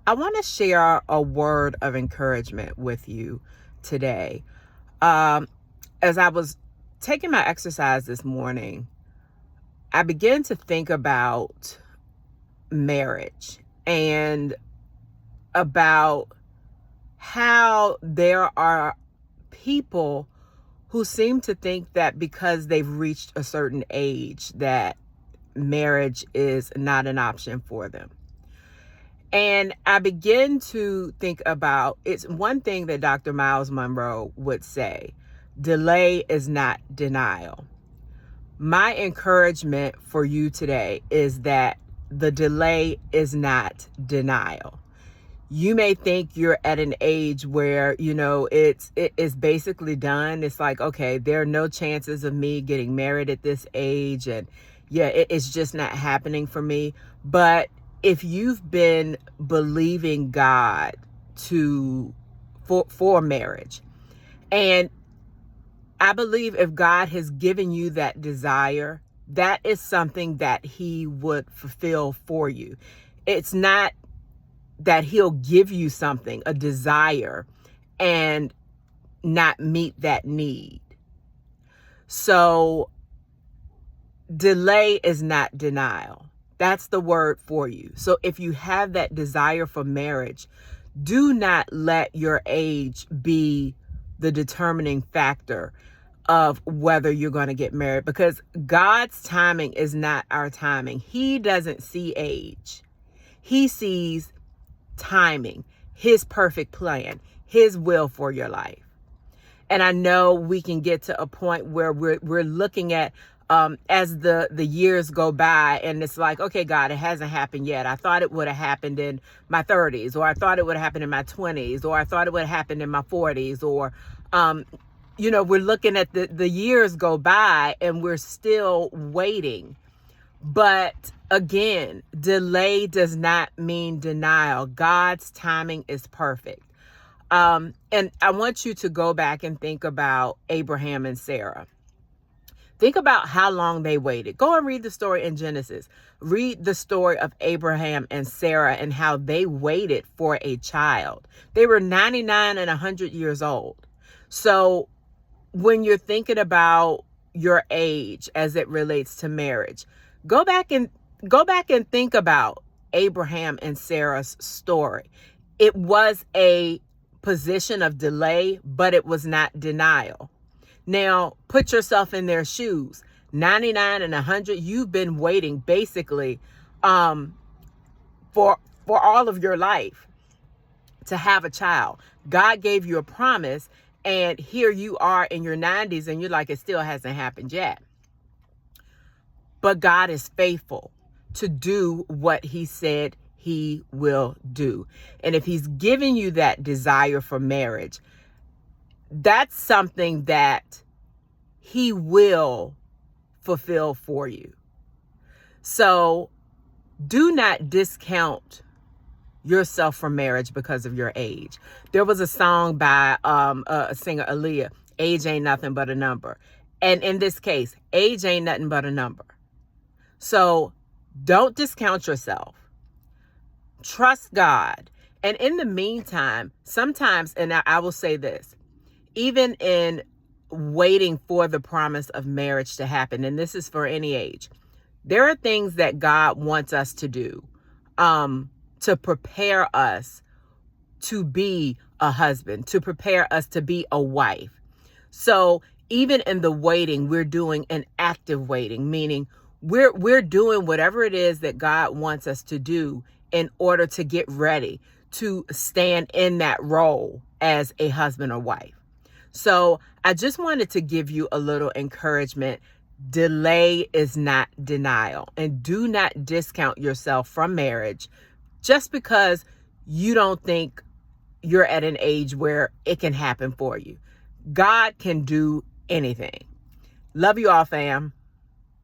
I want to share a word of encouragement with you today. Um, as I was taking my exercise this morning, I began to think about marriage and about how there are people who seem to think that because they've reached a certain age that marriage is not an option for them. And I begin to think about it's one thing that Dr. Miles Monroe would say: delay is not denial. My encouragement for you today is that the delay is not denial. You may think you're at an age where, it is basically done. It's like, okay, there are no chances of me getting married at this age. And yeah, it's just not happening for me. But if you've been believing God for marriage, and I believe if God has given you that desire, that is something that he would fulfill for you. It's not that he'll give you something, a desire, and not meet that need. So delay is not denial. That's the word for you. So if you have that desire for marriage, do not let your age be the determining factor of whether you're going to get married, because God's timing is not our timing. He doesn't see age. He sees timing, his perfect plan, his will for your life. And I know we can get to a point where we're looking at as the years go by, and it's like, okay, God, it hasn't happened yet. I thought it would have happened in my 30s, or I thought it would have happened in my 20s, or I thought it would have happened in my 40s, or we're looking at the years go by and we're still waiting. But again, delay does not mean denial. God's timing is perfect. And I want you to go back and think about Abraham and Sarah. Think about how long they waited. Go and read the story in Genesis. Read the story of Abraham and Sarah and how they waited for a child. They were 99 and 100 years old. So when you're thinking about your age as it relates to marriage, go back and think about Abraham and Sarah's story. It was a position of delay, but it was not denial. Now, put yourself in their shoes. 99 and 100, you've been waiting basically for all of your life to have a child. God gave you a promise, and here you are in your 90s and you're like, it still hasn't happened yet. But God is faithful to do what he said he will do. And if he's giving you that desire for marriage, that's something that he will fulfill for you. So do not discount yourself for marriage because of your age. There was a song by a singer, Aaliyah, age ain't nothing but a number. And in this case, age ain't nothing but a number. So don't discount yourself. Trust God. And in the meantime, sometimes, and I will say this, even in waiting for the promise of marriage to happen, and this is for any age, there are things that God wants us to do to prepare us to be a husband, to prepare us to be a wife. So even in the waiting, we're doing an active waiting, meaning we're doing whatever it is that God wants us to do in order to get ready to stand in that role as a husband or wife. So I just wanted to give you a little encouragement. Delay is not denial, and do not discount yourself from marriage just because you don't think you're at an age where it can happen for you. God can do anything. Love you all, fam.